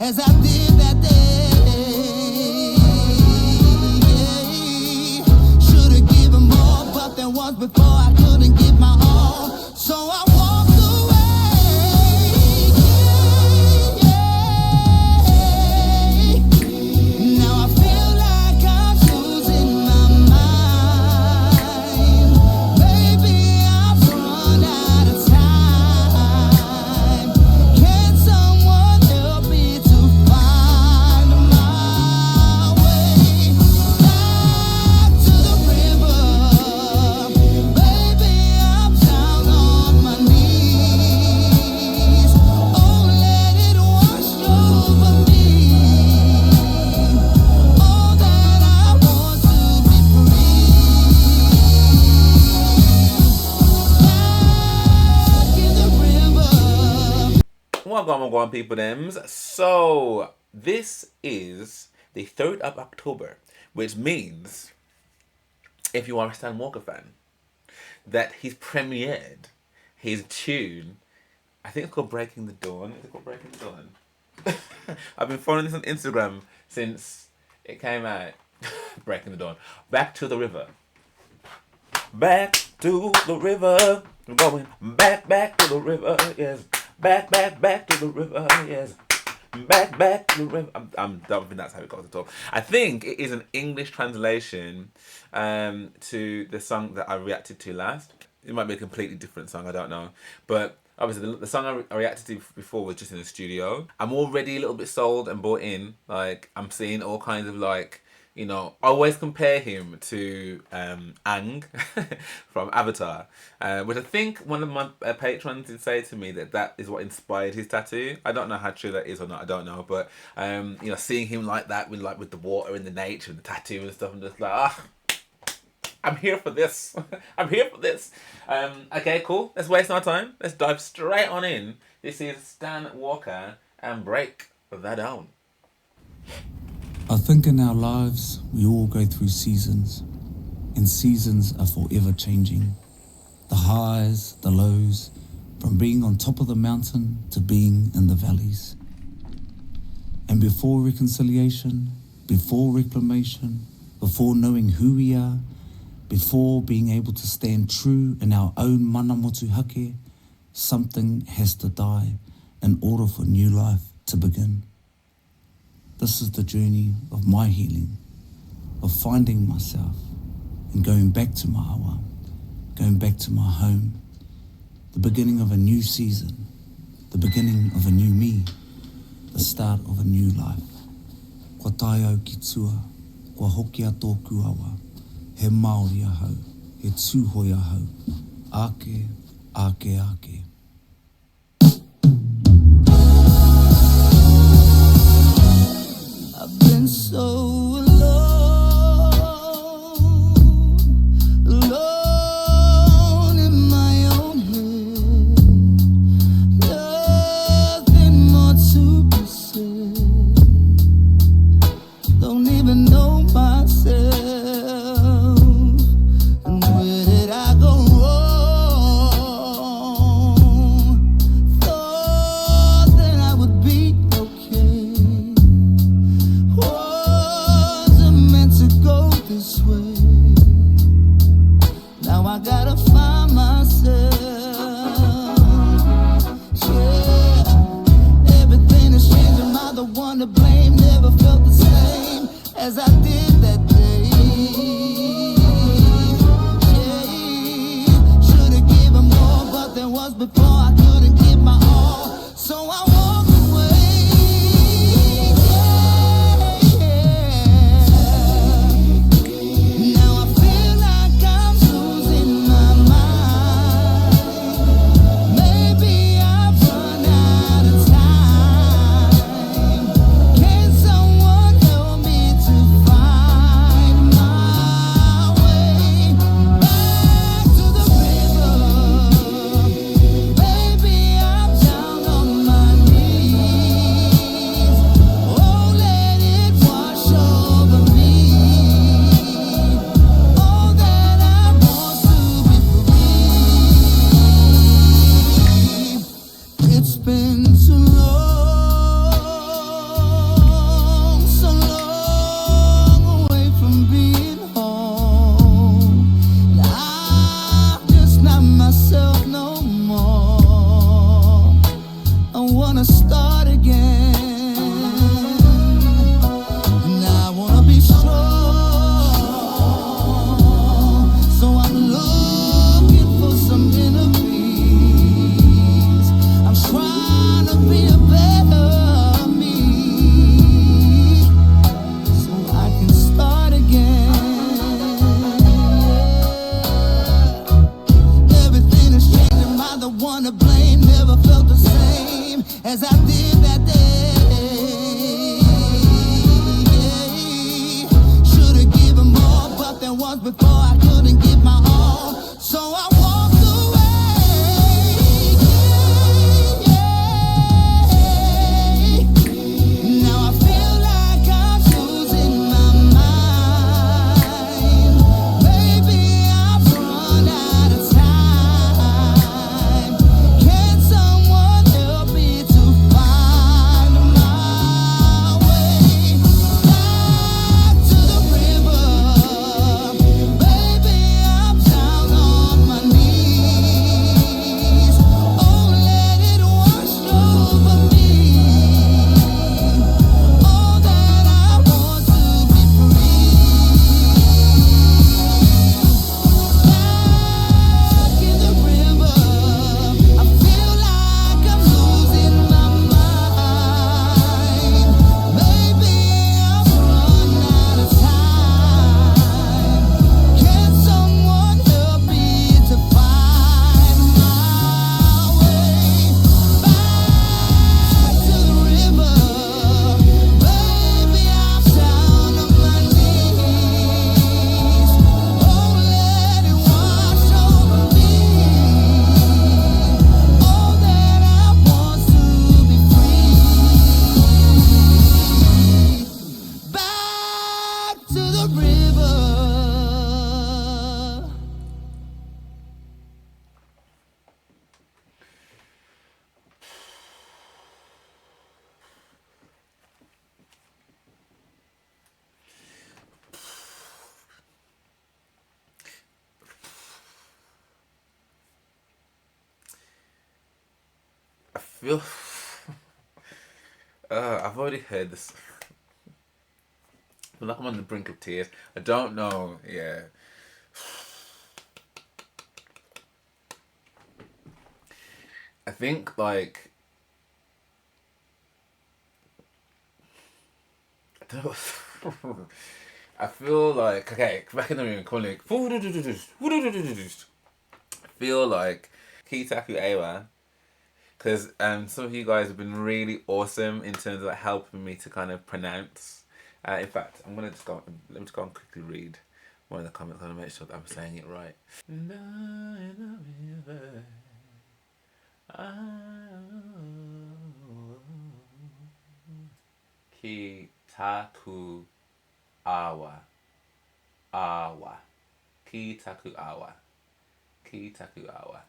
as I did that day. Should've given more, but there was before I couldn't give my all. So I walked away. Now I feel like I'm losing my mind. Maybe I've run out of time. Can someone help me to find my way back to the river? Baby, I'm down on my knees. Oh, let it wash over me. All that I want to be free. Back in the river. Welcome, people thems. So this is the 3rd of October, which means, if you are a Stan Walker fan, that he's premiered his tune. I think it's called Breaking the Dawn. Is it called Breaking the Dawn? I've been following this on Instagram since it came out. Breaking the Dawn. Back to the river. Back to the river. I'm going back to the river. Yes. Back to the river. Yes. Back to the river. I don't think that's how it goes at all. I think it is an English translation to the song that I reacted to last. It might be a completely different song, I don't know. But obviously the song I reacted to before was just in the studio. I'm already a little bit sold and bought in. Like, I'm seeing all kinds of, like, you know, I always compare him to Aang from Avatar, which I think one of my patrons did say to me that is what inspired his tattoo. I don't know how true that is or not. I don't know, but you know, seeing him like that with the water and the nature and the tattoo and stuff, I'm just like, I'm here for this. I'm here for this. Okay, cool. Let's waste no time. Let's dive straight on in. This is Stan Walker and Break That Down. I think in our lives, we all go through seasons, and seasons are forever changing. The highs, the lows, from being on top of the mountain to being in the valleys. And before reconciliation, before reclamation, before knowing who we are, before being able to stand true in our own mana motu hake, something has to die in order for new life to begin. This is the journey of my healing, of finding myself and going back to my awa, going back to my home, the beginning of a new season, the beginning of a new me, the start of a new life. Kua tai au ki tua, kua hoki a tōku awa, he Māori ahau, he tūhoi ahau, ake, ake, ake. I've been so alone in my own head. Nothing more to be said. Don't even know myself. And where did I go wrong? Thought that I would be okay. Wasn't meant to go this way. Now I gotta find myself. Yeah, everything is changing. Am I the one to blame? Never felt the same as I did that day. Yeah, should've given more, but there was before I couldn't give my all. So I walked away. Now I feel like I'm losing my mind. Maybe I've run out of time. Can someone help me to find my way back to the river? Baby, the one to blame. Never felt the same as I did that day. Should've given more, but there was before I couldn't give my all. So I walked away. Now I feel like I'm losing my mind. Maybe I've run out of time. Can someone help me to find my way back to the river? Baby, I'm down on my knees. Oh, let it wash over me. All that I want to be free. Back in the river, I feel like I'm losing my mind. Maybe I've run out of time. Can someone help me to find my way back to the river? Baby, I'm down on my knees. Oh, let it wash over me. All that I want to be free. Back to the river. I feel. I've already heard this. I feel like I'm on the brink of tears. I don't know. Yeah. I think like I don't know. I feel like okay, back in the room, come on, like, I feel like Ki Tasku Awa, because some of you guys have been really awesome in terms of like, helping me to kind of pronounce. In fact, I'm gonna just go. Let me just go and quickly read one of the comments. I'm gonna make sure that I'm saying it right. Ki Tasku Awa. Awa. Ki Tasku Awa. Ki Tasku Awa.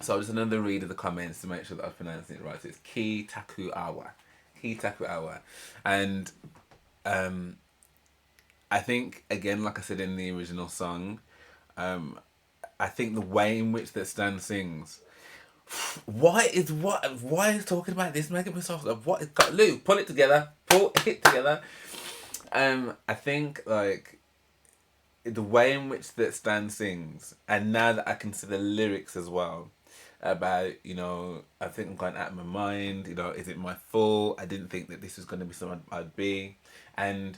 So just another read of the comments to make sure that I'm pronouncing it right. So it's Ki Tasku Awa. Ki Tasku Awa. And I think, again, like I said in the original song, I think the way in which that Stan sings, why is talking about this making me soft? What is got Lou? Pull it together. Pull it together. I think like the way in which that Stan sings, and now that I consider lyrics as well, about I think I'm going out of my mind. Is it my fault? I didn't think that this was going to be someone I'd be, and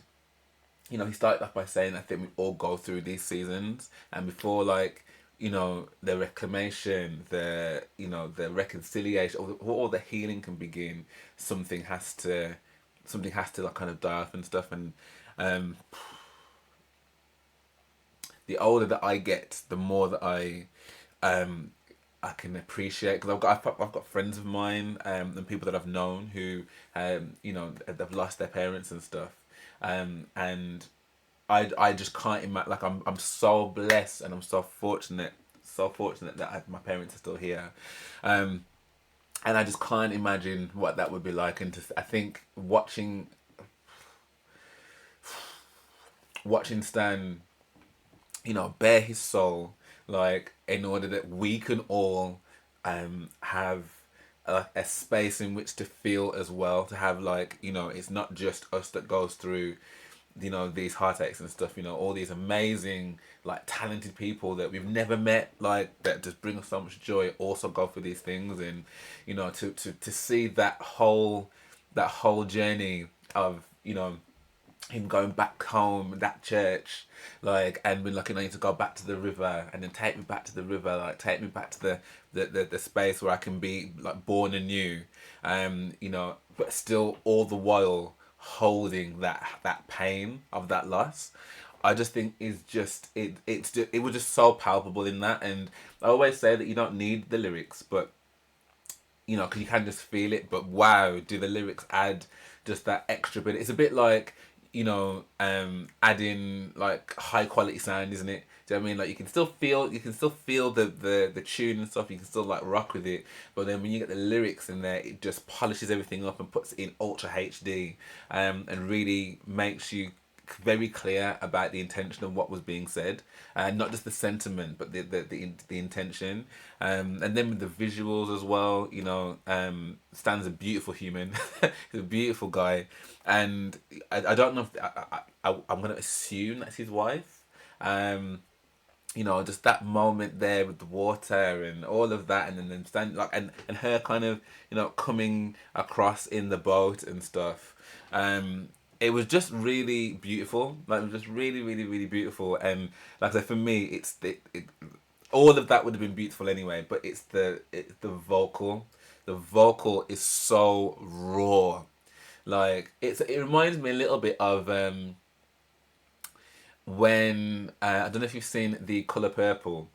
he started off by saying I think we all go through these seasons, and before the reclamation, the reconciliation, all the healing can begin, something has to like kind of die off and stuff. And the older that I get, the more that I can appreciate, because I've got friends of mine and people that I've known who they've lost their parents and stuff, and I just can't imagine. Like I'm so blessed and I'm so fortunate that my parents are still here, and I just can't imagine what that would be like. And I think watching Stan, bare his soul, like in order that we can all have a space in which to feel as well, to have it's not just us that goes through these heartaches and stuff. All these amazing talented people that we've never met, that just bring us so much joy, also go through these things. And to see that whole journey of him going back home, that church, like, and being like, I need to go back to the river, and then take me back to the river, like take me back to the space where I can be like born anew, but still all the while holding that pain of that loss. I just think is just it was just so palpable in that, and I always say that you don't need the lyrics, but because you can just feel it. But wow, do the lyrics add just that extra bit? It's a bit like, adding like high quality sound, isn't it? Do you know what I mean? Like you can still feel the tune and stuff. You can still like rock with it, but then when you get the lyrics in there, it just polishes everything up and puts it in ultra HD, and really makes you very clear about the intention of what was being said, and not just the sentiment, but the intention. And then with the visuals as well, Stan's a beautiful human. He's a beautiful guy, and I don't know if I'm gonna assume that's his wife. Just that moment there with the water and all of that, and then stand like and her kind of coming across in the boat and stuff. It was just really beautiful. Like, it was just really, really, really beautiful. And like I said, for me, all of that would have been beautiful anyway. But it's the vocal. The vocal is so raw. Like, it reminds me a little bit of when I don't know if you've seen The Color Purple.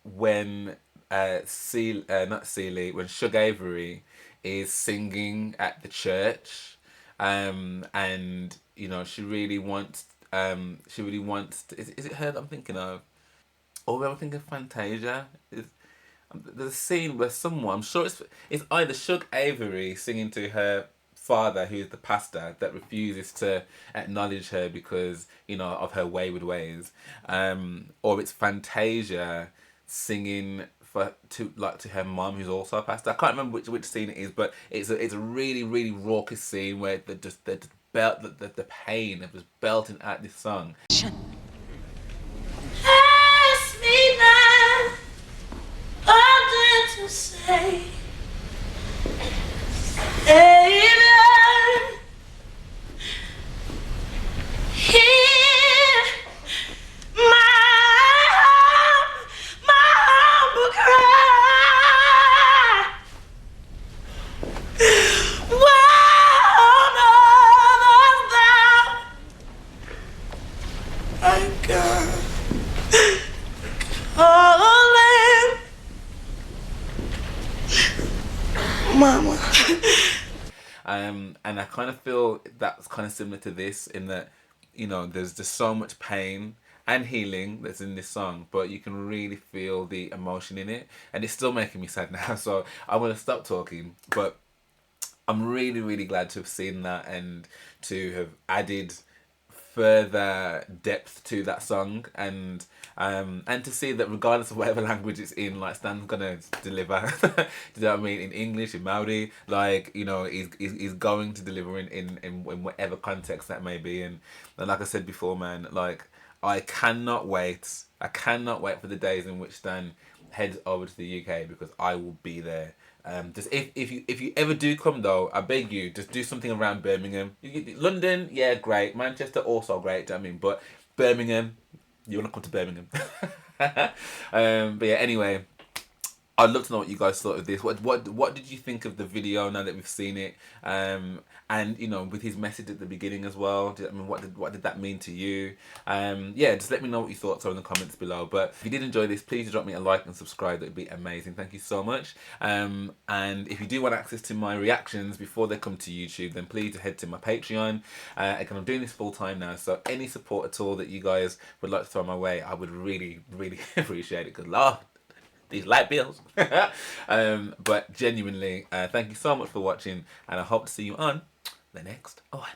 When not Celie, when Shug Avery is singing at the church, and she really wants is it her that I'm thinking of, or am I thinking of Fantasia? There's a scene where someone, I'm sure it's either Shug Avery singing to her father, who's the pastor, that refuses to acknowledge her because of her wayward ways, or it's Fantasia singing to her mom, who's also a pastor. I can't remember which scene it is, but it's a really, really raucous scene where the pain of just belting out this song. Ask me not what to say. Amen. Hear my humble cry. One other thou, my God, calling, Mama. And I kind of feel that's kind of similar to this, in that there's just so much pain and healing that's in this song, but you can really feel the emotion in it, and it's still making me sad now. So I'm gonna stop talking, but I'm really, really glad to have seen that and to have added further depth to that song, and to see that regardless of whatever language it's in, like, Stan's gonna deliver. Do you know what I mean? In English, in Maori, like, he's going to deliver in whatever context that may be. And like I said before, man, like, I cannot wait for the days in which Stan heads over to the UK, because I will be there. Just if you ever do come though, I beg you, just do something around Birmingham. London, yeah, great. Manchester, also great. Do you know what I mean? But Birmingham, you want to come to Birmingham. But yeah, anyway, I'd love to know what you guys thought of this. What did you think of the video now that we've seen it? And with his message at the beginning as well. What did that mean to you? Yeah, just let me know what your thoughts are in the comments below. But if you did enjoy this, please drop me a like and subscribe. That would be amazing. Thank you so much. And if you do want access to my reactions before they come to YouTube, then please head to my Patreon. Again, I'm doing this full time now, so any support at all that you guys would like to throw my way, I would really, really appreciate it. Good Lord, these light bills. But genuinely, thank you so much for watching, and I hope to see you on the next one.